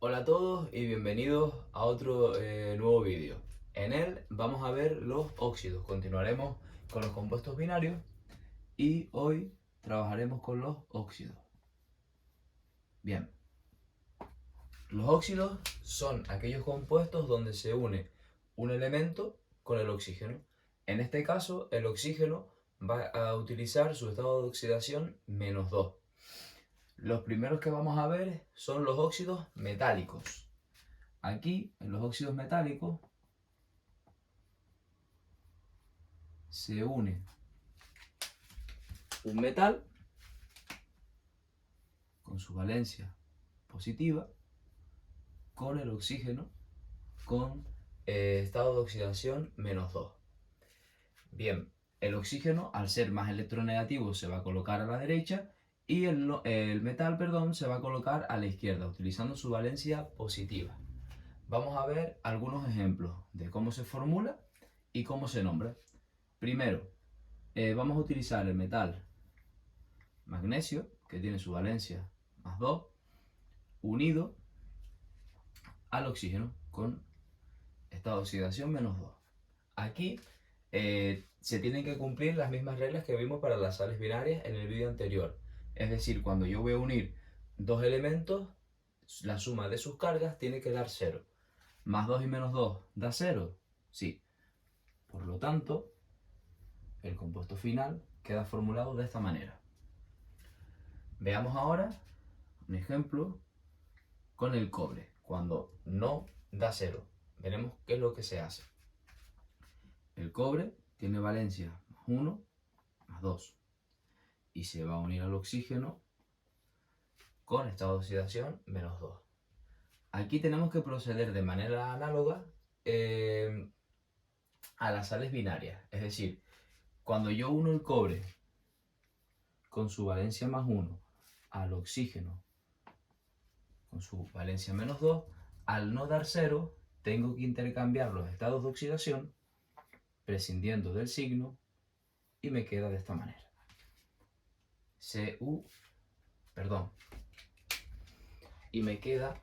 Hola a todos y bienvenidos a otro nuevo vídeo. En él vamos a ver los óxidos. Continuaremos con los compuestos binarios y hoy trabajaremos con los óxidos. Bien, los óxidos son aquellos compuestos donde se une un elemento con el oxígeno. En este caso, el oxígeno va a utilizar su estado de oxidación -2. Los primeros que vamos a ver son los óxidos metálicos. Aquí, en los óxidos metálicos, se une un metal con su valencia positiva con el oxígeno con estado de oxidación -2. Bien, el oxígeno, al ser más electronegativo, se va a colocar a la derecha y el metal, perdón, se va a colocar a la izquierda, utilizando su valencia positiva. Vamos a ver algunos ejemplos de cómo se formula y cómo se nombra. Primero, vamos a utilizar el metal magnesio, que tiene su valencia +2, unido al oxígeno con estado de oxidación -2. Aquí se tienen que cumplir las mismas reglas que vimos para las sales binarias en el vídeo anterior. Es decir, cuando yo voy a unir dos elementos, la suma de sus cargas tiene que dar 0. +2 y -2 da 0, sí. Por lo tanto, el compuesto final queda formulado de esta manera. Veamos ahora un ejemplo con el cobre, cuando no da 0. Veremos qué es lo que se hace. El cobre tiene valencia +1, +2 y se va a unir al oxígeno con estado de oxidación -2. Aquí tenemos que proceder de manera análoga a las sales binarias, es decir, cuando yo uno el cobre con su valencia +1 al oxígeno con su valencia -2, al no dar 0, tengo que intercambiar los estados de oxidación prescindiendo del signo y me queda de esta manera. Y me queda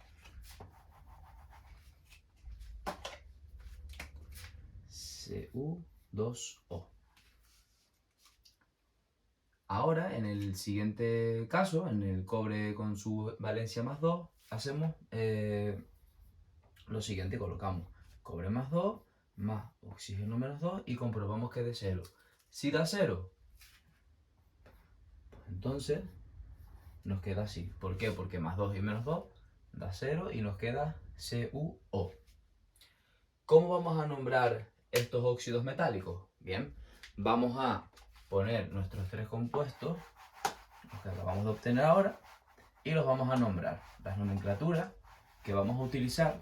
Cu2O. Ahora, en el siguiente caso, en el cobre con su valencia +2, hacemos lo siguiente: colocamos cobre +2 más oxígeno -2 y comprobamos que dé 0. Si da 0, pues entonces nos queda así. ¿Por qué? Porque +2 y -2 da 0 y nos queda CuO. ¿Cómo vamos a nombrar estos óxidos metálicos? Bien, vamos a poner nuestros tres compuestos, los que acabamos de obtener ahora, y los vamos a nombrar. Las nomenclaturas que vamos a utilizar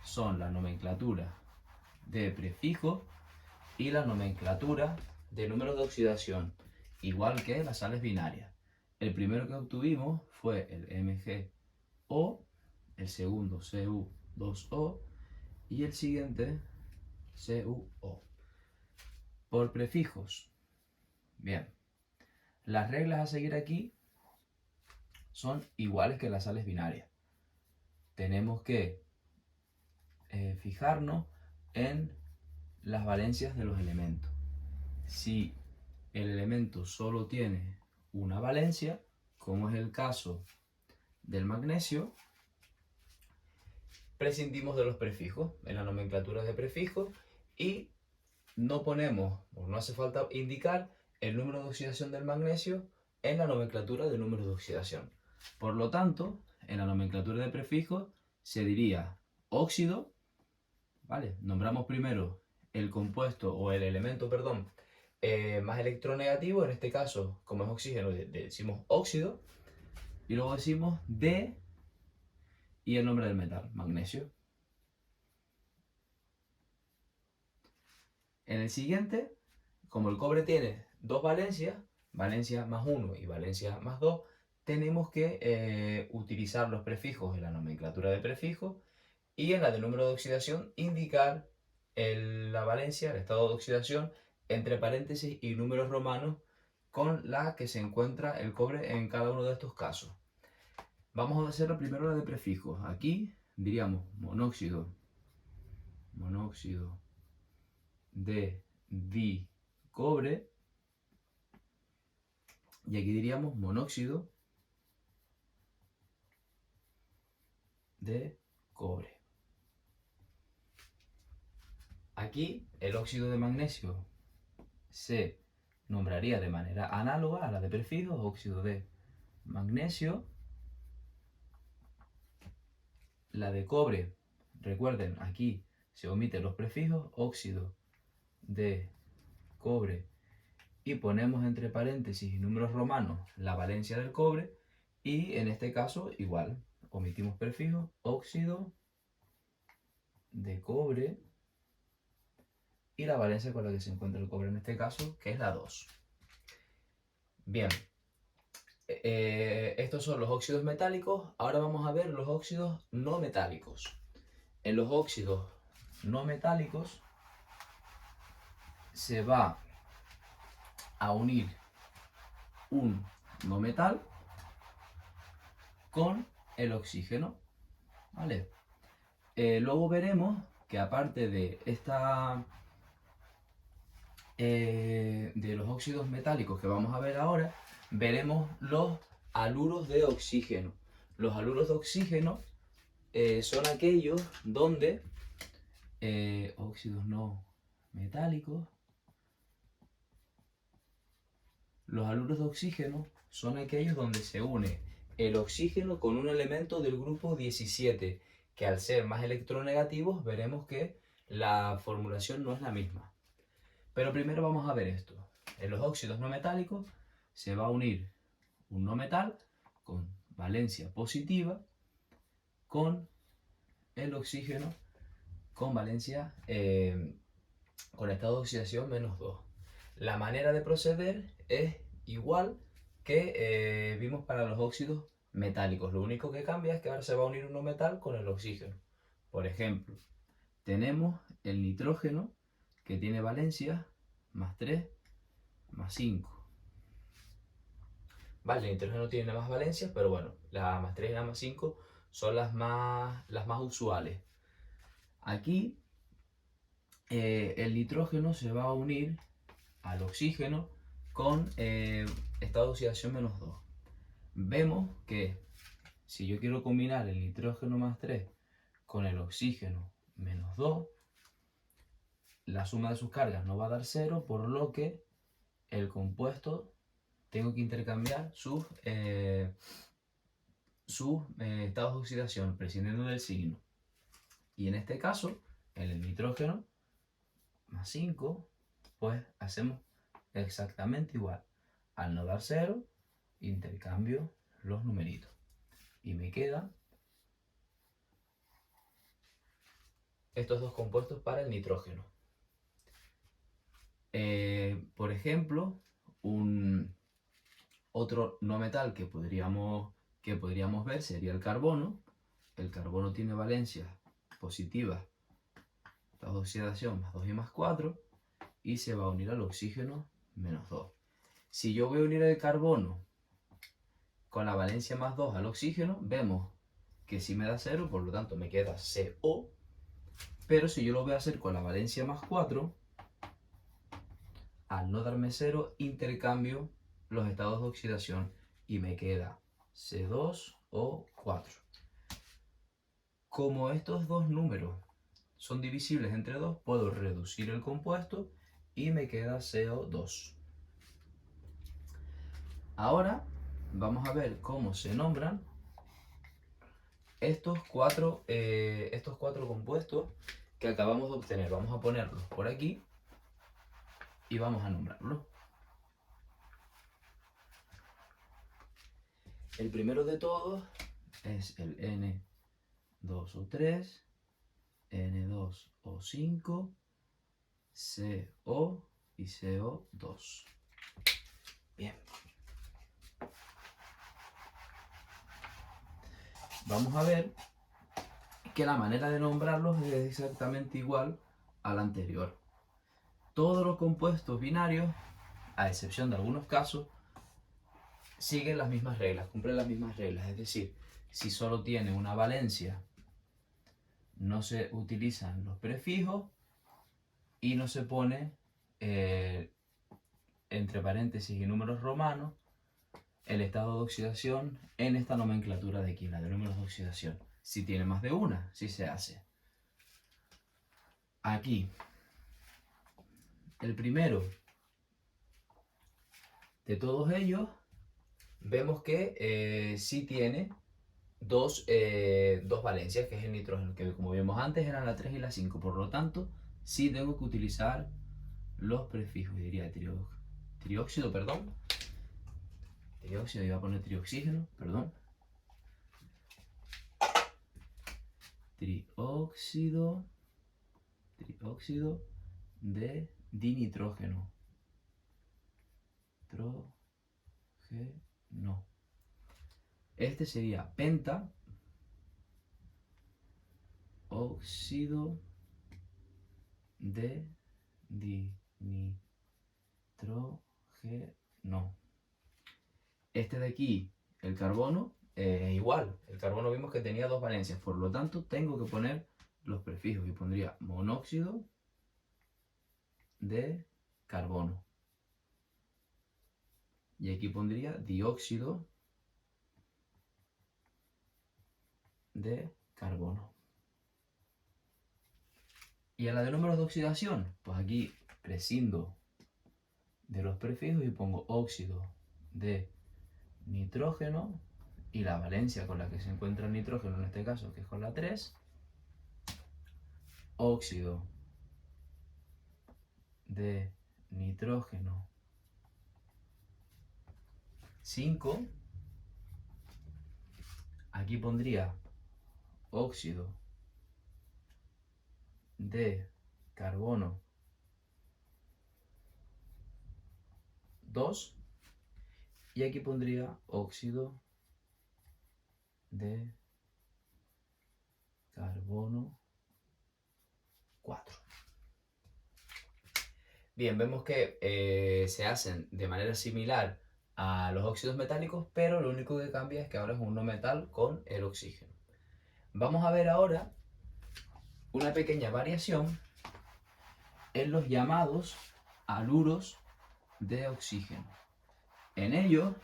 son la nomenclatura de prefijo y la nomenclatura de números de oxidación, igual que las sales binarias. El primero que obtuvimos fue el MgO, el segundo Cu2O y el siguiente CuO. Por prefijos. Bien, las reglas a seguir aquí son iguales que las sales binarias. Tenemos que fijarnos en las valencias de los elementos. Si el elemento solo tiene una valencia, como es el caso del magnesio, prescindimos de los prefijos en la nomenclatura de prefijos y no ponemos, o no hace falta indicar el número de oxidación del magnesio en la nomenclatura de números de oxidación. Por lo tanto, en la nomenclatura de prefijos se diría óxido, ¿vale? Nombramos primero el compuesto o el elemento, perdón, más electronegativo, en este caso, como es oxígeno, decimos óxido, y luego decimos D y el nombre del metal, magnesio. En el siguiente, como el cobre tiene dos valencias, valencia +1 y valencia +2, tenemos que utilizar los prefijos en la nomenclatura de prefijos y en la de número de oxidación indicar la valencia, el estado de oxidación, entre paréntesis y números romanos con la que se encuentra el cobre en cada uno de estos casos. Vamos a hacer primero la de prefijos. Aquí diríamos monóxido de dicobre. Y aquí diríamos monóxido de cobre. Aquí el óxido de magnesio se nombraría de manera análoga a la de prefijos, óxido de magnesio. La de cobre, recuerden, aquí se omiten los prefijos, óxido de cobre, y ponemos entre paréntesis y números romanos la valencia del cobre, y en este caso igual, omitimos prefijos, óxido de cobre, y la valencia con la que se encuentra el cobre en este caso, que es la 2. Bien, estos son los óxidos metálicos. Ahora vamos a ver los óxidos no metálicos. En los óxidos no metálicos se va a unir un no metal con el oxígeno, ¿vale? Luego veremos que aparte de de los óxidos metálicos que vamos a ver ahora, veremos los haluros de oxígeno. Los haluros de oxígeno son aquellos donde óxidos no metálicos. Los haluros de oxígeno son aquellos donde se une el oxígeno con un elemento del grupo 17, que al ser más electronegativos veremos que la formulación no es la misma. Pero primero vamos a ver esto. En los óxidos no metálicos se va a unir un no metal con valencia positiva con el oxígeno con valencia con estado de oxidación -2. La manera de proceder es igual que vimos para los óxidos metálicos. Lo único que cambia es que ahora se va a unir un no metal con el oxígeno. Por ejemplo, tenemos el nitrógeno que tiene valencia +3 +5. Vale, el nitrógeno tiene más valencias, pero bueno, la +3 y la +5 son las más usuales. Aquí el nitrógeno se va a unir al oxígeno con estado de oxidación -2. Vemos que si yo quiero combinar el nitrógeno +3 con el oxígeno -2, la suma de sus cargas no va a dar 0, por lo que el compuesto tengo que intercambiar sus estados de oxidación prescindiendo del signo. Y en este caso, en el nitrógeno +5, pues hacemos exactamente igual. Al no dar 0, intercambio los numeritos. Y me quedan estos dos compuestos para el nitrógeno. Por ejemplo, otro no metal que podríamos ver sería el carbono. El carbono tiene valencias positivas, estado de oxidación +2 y +4, y se va a unir al oxígeno -2. Si yo voy a unir el carbono con la valencia +2 al oxígeno, vemos que sí me da 0, por lo tanto me queda CO. Pero si yo lo voy a hacer con la valencia +4, al no darme 0, intercambio los estados de oxidación y me queda C2O4. Como estos dos números son divisibles entre 2, puedo reducir el compuesto y me queda CO2. Ahora vamos a ver cómo se nombran estos cuatro compuestos que acabamos de obtener. Vamos a ponerlos por aquí y vamos a nombrarlos. El primero de todos es el N2O3, N2O5, CO y CO2. Bien. Vamos a ver que la manera de nombrarlos es exactamente igual a la anterior. Todos los compuestos binarios, a excepción de algunos casos, siguen las mismas reglas, cumplen las mismas reglas. Es decir, si solo tiene una valencia, no se utilizan los prefijos y no se pone entre paréntesis y números romanos el estado de oxidación en esta nomenclatura de aquí, la de números de oxidación. Si tiene más de una, sí se hace. Aquí, el primero de todos ellos, vemos que sí tiene dos valencias, que es el nitrógeno, que como vimos antes eran la 3 y la 5. Por lo tanto, sí tengo que utilizar los prefijos. Diría trióxido, perdón. Trióxido, iba a poner trioxígeno, perdón. Trióxido de dinitrógeno. No. Este sería óxido de dinitrógeno. Este de aquí, el carbono, es igual. El carbono vimos que tenía dos valencias, por lo tanto tengo que poner los prefijos y pondría monóxido de carbono. Y aquí pondría dióxido de carbono. Y a la de números de oxidación, pues aquí prescindo de los prefijos y pongo óxido de nitrógeno y la valencia con la que se encuentra el nitrógeno en este caso, que es con la 3, óxido de nitrógeno 5, aquí pondría óxido de carbono 2 y aquí pondría óxido de carbono 4. Bien, vemos que se hacen de manera similar a los óxidos metálicos, pero lo único que cambia es que ahora es un no metal con el oxígeno. Vamos a ver ahora una pequeña variación en los llamados haluros de oxígeno. En ellos,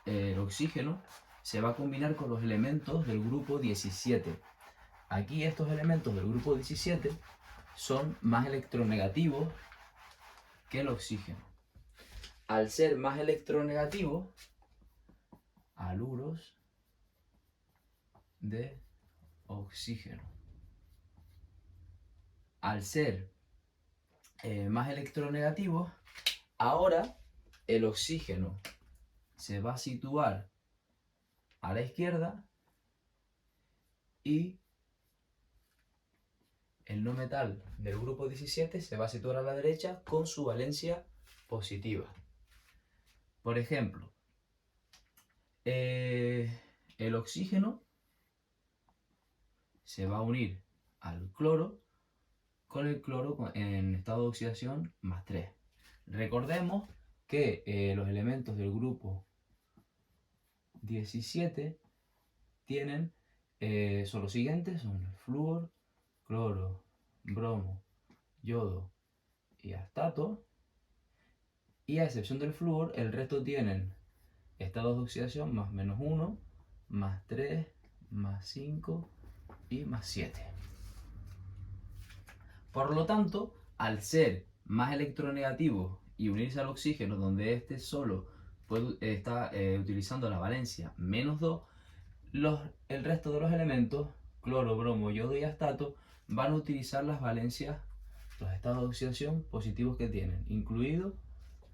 el oxígeno se va a combinar con los elementos del grupo 17. Aquí estos elementos del grupo 17 son más electronegativos que el oxígeno. Al ser más electronegativos, haluros de oxígeno. Al ser más electronegativos, ahora el oxígeno se va a situar a la izquierda y el no metal del grupo 17 se va a situar a la derecha con su valencia positiva. Por ejemplo, el oxígeno se va a unir al cloro con el cloro en estado de oxidación más 3. Recordemos que los elementos del grupo 17 tienen, son los siguientes, son el flúor, cloro, bromo, yodo y astato. Y a excepción del flúor, el resto tienen estados de oxidación más -1, más 3, más 5 y más 7. Por lo tanto, al ser más electronegativo y unirse al oxígeno, donde este solo está utilizando la valencia -2, el resto de los elementos, cloro, bromo, yodo y astato, van a utilizar las valencias, los estados de oxidación positivos que tienen, incluido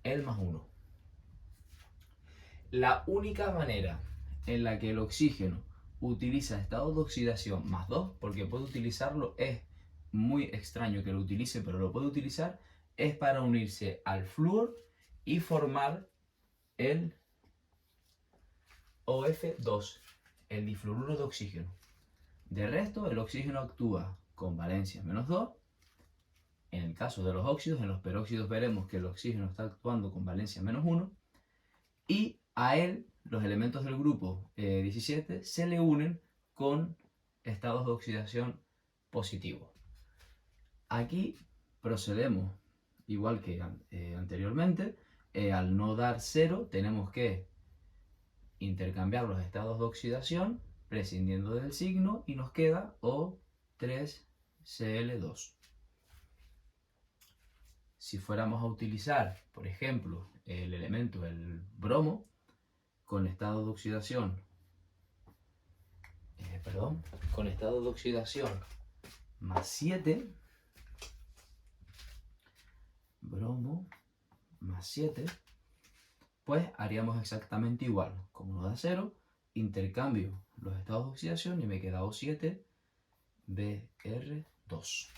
el +1. La única manera en la que el oxígeno utiliza estado de oxidación +2, porque puede utilizarlo, es muy extraño que lo utilice, pero lo puede utilizar, es para unirse al flúor y formar el OF2, el difluoruro de oxígeno. De resto, el oxígeno actúa con valencia -2. En el caso de los óxidos, en los peróxidos veremos que el oxígeno está actuando con valencia -1 y a él los elementos del grupo 17 se le unen con estados de oxidación positivos. Aquí procedemos igual que anteriormente. Al no dar 0 tenemos que intercambiar los estados de oxidación prescindiendo del signo y nos queda O3Cl2. Si fuéramos a utilizar, por ejemplo, el elemento el bromo con estado de oxidación, con estado de oxidación más 7, bromo más 7, pues haríamos exactamente igual. Como nos da 0, intercambio los estados de oxidación y me queda O7Br2.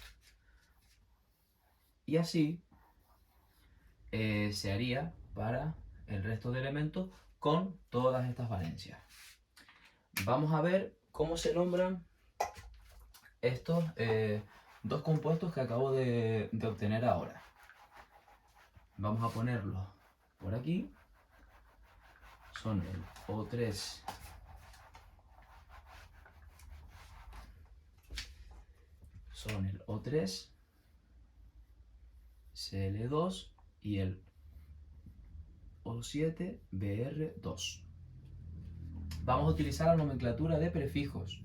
Y así se haría para el resto de elementos con todas estas valencias. Vamos a ver cómo se nombran estos dos compuestos que acabo de obtener ahora. Vamos a ponerlos por aquí. Son el O3 Cl2 y el O7Br2. Vamos a utilizar la nomenclatura de prefijos.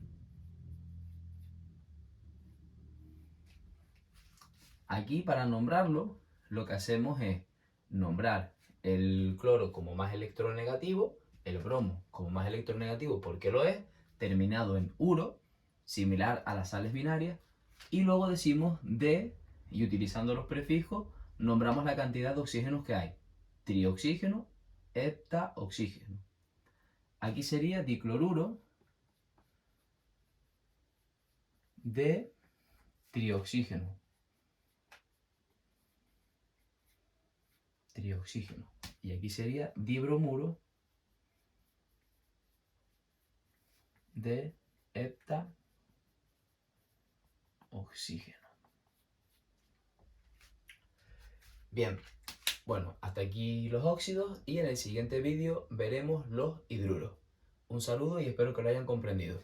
Aquí, para nombrarlo, lo que hacemos es nombrar el cloro como más electronegativo, el bromo como más electronegativo porque lo es, terminado en uro, similar a las sales binarias, y luego decimos de, y utilizando los prefijos, nombramos la cantidad de oxígenos que hay. Trioxígeno, heptaoxígeno. Aquí sería dicloruro de trioxígeno. Y aquí sería dibromuro de heptaoxígeno. Bien, bueno, hasta aquí los óxidos y en el siguiente vídeo veremos los hidruros. Un saludo y espero que lo hayan comprendido.